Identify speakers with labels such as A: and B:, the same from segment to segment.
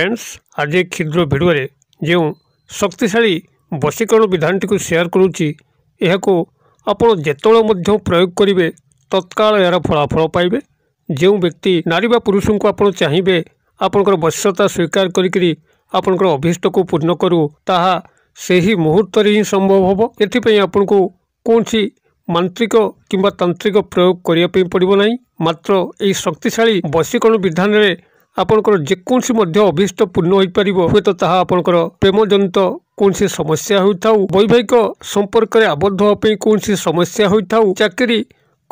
A: Friends आज एक क्षुद्र भिडियो जो शक्तिशाली वशीकरण विधान टी शेयर करुच्ची आपण जिते प्रयोग करेंगे तत्काल यार फलाफल पाइबे। जो व्यक्ति नारी बा पुरुष को आप चाहिए आपंकर वश्यता स्वीकार करी अभीष्ट को पूर्ण करू ताहा सही मुहूर्त ही संभव हम। एथपाई आपन को कौन सी मांत्रिक किंबा तांत्रिक प्रयोग करने पड़ो ना, मात्र यही शक्तिशाली वशीकरण विधान में आपंकर जेकोसी अभीष्ट पूर्ण हो पार। हे तो ताहा आपंकर प्रेम जनित कौन सी समस्या होता, वैवाहिक संपर्क में आबद्ध होने कौन सी समस्या होता, चाकरी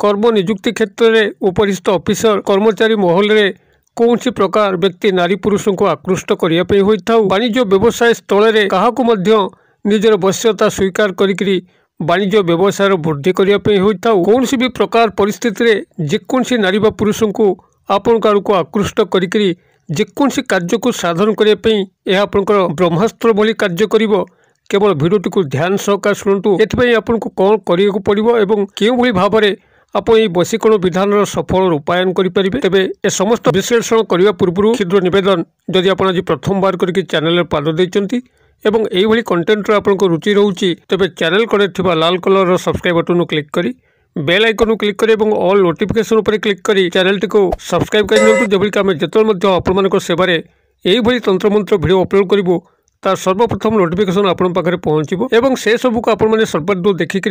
A: कर्म निजुक्ति क्षेत्र में उपरिस्थ ऑफिसर कर्मचारी महल में कौन सी प्रकार व्यक्ति नारी पुरुष को आकृष्ट करने होता, वाणिज्य व्यवसाय स्थल में क्या निजर वश्यता स्वीकार करी वाणिज्य व्यवसाय वृद्धि करने होता, कौन सी भी प्रकार परिस्थिति जेकोसी नारी बा पुरुष को आपण को आकृष्ट करी जेकोसी कार्य को साधन करने यह आपंकर ब्रह्मास्त्र भली कार्य करिवो। केवल भिडियोटी को ध्यान सहकार शुणु। एथपाई आपन को कौन करियो पड़िवो एवं केउ भली भाबरे आप वशीकरण विधान सफल रूपायन करेंगे। तेबे ए समस्त विश्लेषण करने पूर्व क्षुद्र निवेदन, जदि आप आज प्रथम बार करके चैनल पाद देइचंती एवं एही कंटेंट आपन को रुचि रोचे तेबे चैनल कड़े थिबा लाल कलर सब्सक्राइब बटन क्लिक करी बेल आइकन क्लिक करी एवं ऑल नोटिफिकेशन पर क्लिक करी चैनल टी को सब्सक्राइब कर जबकि आम जो आपण सेवार यही तंत्र मंत्र भिडियो अपलोड करूँ तार सर्वप्रथम नोटिफिकेशन आपण पाखे पहुँचो एवं से सब को आपण सर्वादू देखिक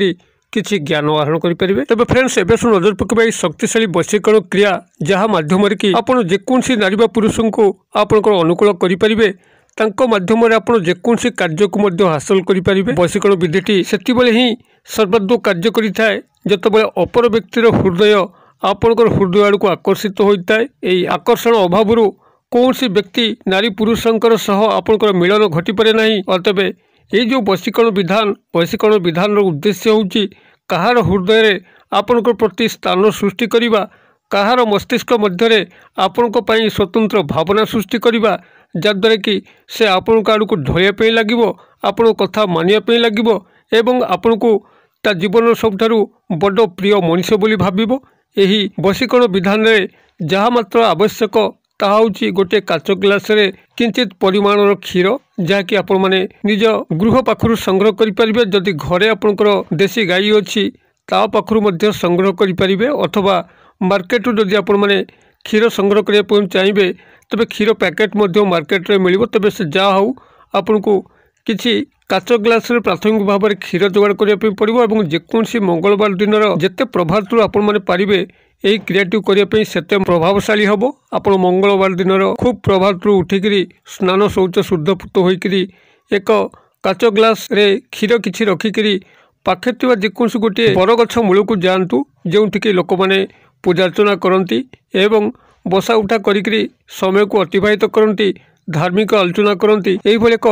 A: किसी ज्ञान आहरण करेंगे। तेज फ्रेंड्स एवं नजर पकड़ शक्तिशाली वशीकरण क्रिया जहाँ मध्यम आपड़ जेकोसी नारी बा पुरुष को आपंकर अनुकूल करेंगे, माध्यम आप जेकोसी कार्य को हासिल करेंगे। वशीकरण विधिटी से ही सर्वादू कार्य करें जिते अपर व्यक्तिर हृदय आपंकर हृदय आड़ को आकर्षित होता है। यही आकर्षण अभाव कौन सी व्यक्ति नारी पुरुषंकर सह आपंकर मिलन घटी पारे नहीं। और तेबे ये जो वशीकरण विधान उद्देश्य होची कहार हृदय रे आपंकर प्रति स्थान सृष्टि करिबा, कहार मस्तिष्क मध्य आपंक पई स्वतंत्र भावना सृष्टि करिबा, जद्वारा कि से आपण आड़ को ढोया लगे आपण कथा मानिया लगे एवं आपण को ता जीवन सबठारु बड़ प्रिय मनुष्य बोली भाविबो। यही वशीकरण विधान में जहाँ मात्र आवश्यक ताहा होची गोटे काच ग्लास रे किंचित परिमाणर क्षीर जहाँकि आपण माने निज गृह पाखरु संग्रह करि परिबे। जदि घरे आपनकर देसी गाई अछि ता पाखरु मध्य संग्रह करि परिबे, अथवा मार्केट जदि आपण माने क्षीर संग्रह करिया पय चाहिबे तबे क्षीर पैकेट मध्य मार्केट रे मिलिबो। तबे से जा हो आपण को किछि काच ग्लास रे प्राथमिक भाव में क्षीर जोगाड़ करने पड़ो और जेकोसी मंगलवार दिन जिते प्रभातु आपण मैंने पारे यही क्रियाटी करने से प्रभावशाली हम। आप मंगलवार दिन खूब प्रभातु उठिक स्नान शौच शुद्धपूत होकर एक काच ग्लास रे क्षीर किछि रखिकी पाखे थिबा जेकोसी गोटे बरगछ मूल को जातु जो लोक मैंने पूजार्चना करती एवं बसा उठा करी समय को अतिबाहित करती, धार्मिक आलोचना करती। यही एक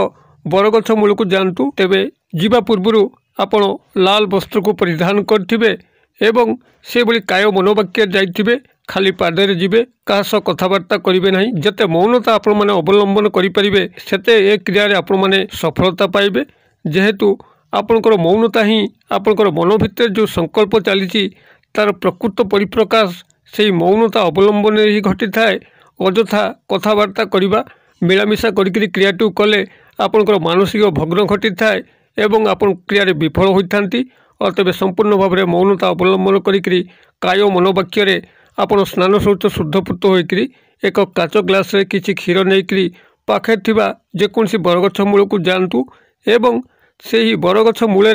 A: बरगछ मूल को जातु। तेबे जीवा पूर्व आपण लाल वस्त्र को परिधान करेंगे एवं से भली काय मनोवाक्य जाइथिबे, खाली पादरे जीवे, कहा सह कथबार्ता करेंगे ना। जते मौनता आपण माने अवलंबन करें सेते ए क्रिया रे आपण माने सफलता पाइबे, जेहेतु आपणकर मौनता ही आपणकर मन भितर जो संकल्प चली तार प्रकृत परिप्रकाश से मौनता अवलंबन ही घटी थाए। अଯଥା कथबार्ता करवा मिलामिशा करी क्रियाटी कले आपणकर मानसिक भग्न घटी थाए एवं आपण क्रिया विफल होती। और तेज संपूर्ण भाव में मौनता अवलंबन करी काय मनोवाक्य आपड़ स्नान शौच शुद्धपूत होकर एक काच ग्लास रे किछि क्षीर नहीं पाखे थिबा जेकोसी बरगछ मूल को जातु एवं से ही बरगछ मूल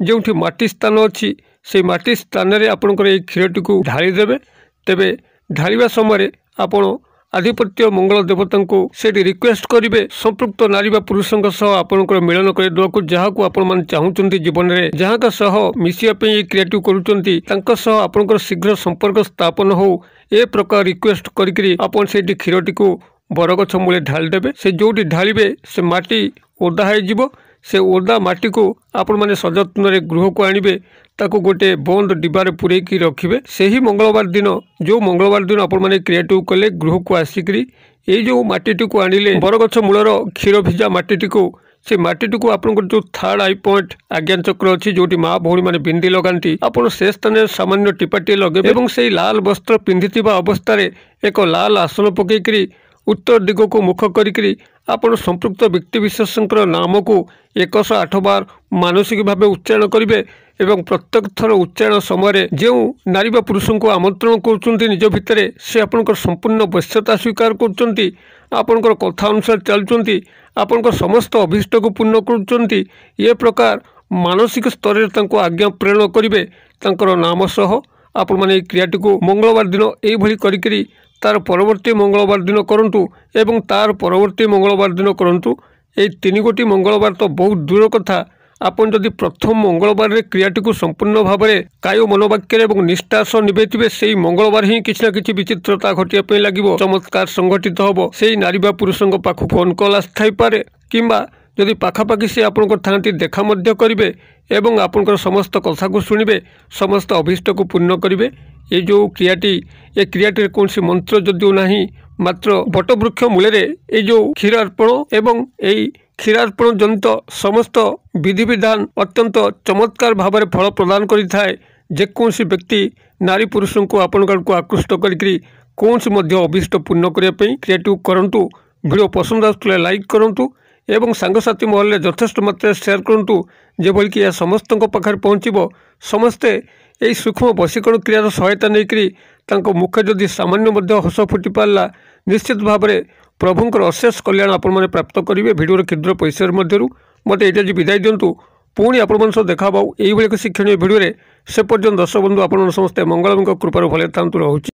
A: जो माटी स्थान अच्छी से माटी स्थान में आपंकर ये क्षीरटी को ढालीदेवे। तेबे ढालिबा समय आपण आधिपत्य मंगल देवता को से रिक्वेस्ट करेंगे संपृक्त नारी बा पुरुष आपंकर मिलन कर जहाँ को आपण मान चाहूँगी जीवन में जहाँ का सह मिसापी क्रिएटिव करुँच शीघ्र संपर्क स्थापन हो ए प्रकार रिक्वेस्ट करी आपन से क्षीरटी को बरगछ मूले ढालीदेवे। से जो ढालिबे से माटी ओदा हो से ओदा माटी को आपण मैंने सजत्न गृह को आणवे ताको गोटे बंद डिबार पूरेकी रखिए। से ही मंगलवार दिन जो मंगलवार दिन आपण मैंने क्रिएटिव कले गृह को आसिक ये जो माटीटी को आणिले बरगछ मूलर क्षीर भिजा माटीटी को से माटीटी को आपन जो थर्ड आई पॉइंट आज्ञा चक्र अच्छी जो माँ भौणी मैंने बिंदी लगाती आपड़ से स्थान सामान्य टिपाटे लगे और से लाल वस्त्र पिंधि अवस्था एक लाल आसन पकईकरी उत्तर दिग को मुख करी आपण संपृक्त व्यक्तिविशेषकर नाम को 108 बार मानसिक भाव उच्चारण करेंगे एवं प्रत्येक थर उच्चारण समय जो नारी बा पुरुष को आमंत्रण कर निज भितर से आपंकर संपूर्ण वश्यता स्वीकार कर कथा अनुसार चलुँच आपंकर समस्त अभीष्ट को पूर्ण कर प्रकार मानसिक स्तर आज्ञा प्रेरण करेंगे नाम सह आपण मैंने क्रियाटी को मंगलवार दिन यही करी तार परवर्ती मंगलवार दिन करंतु एवं तार परवर्ती मंगलवार दिन करंतु। ये 3 गोटी मंगलवार तो बहुत दूर कथा आपन जदि प्रथम मंगलवार रे क्रियाटी को संपूर्ण भाव में काय मनोवाक्य और निष्ठा सह निभेथिबे से मंगलवार ही किछि ना किछि विचित्रता घटिया लगिबो चमत्कार संघटित होबो से नारी बा पुरुषों पाखु फोन कॉल आस्थाई पारे किंबा जदि पाखापाखि से आपंकर थांती देखा मध्य करिवे एवं आपंकर समस्त कथा को शुणिबे समस्त अभीष्ट को पूर्ण करिवे। ये जो क्रियाटी ये क्रियाटी कौन सी मंत्र जदिव नहीं मात्र बटवृक्ष मूल ये जो क्षीरार्पण एवं यही क्षीरार्पण जनित समस्त विधि विधान अत्यंत चमत्कार भाव में फल प्रदान करिथाए। जेकोसी व्यक्ति नारी पुरुषों को आपण को आकृष्ट करी कौन सी अभीष्ट पूर्ण करने क्रियाटी करंतु। वीडियो पसंद आसुले लाइक करंतु एवं सांगसाथी महल यथेष्ट मात्रा शेयर करंतु जेभली कि यह समस्त पाखे पहुँचब समस्ते यही सूक्ष्म वशीकरण क्रियार सहायता नहीं मुखे जदि सामान्य हस फुटी पारा निश्चित भाव में प्रभुंर अशेष कल्याण आपण मैंने प्राप्त करेंगे। भिडियो क्षुद्र पैसा मध्य मत ये विदाय दिंतु पुणी आपण सह देखा यही एक शिक्षणीय भिडियो से पर्यंत दर्शक बंधु आपण समस्ते मंगलमय कृपार भले था रोचे।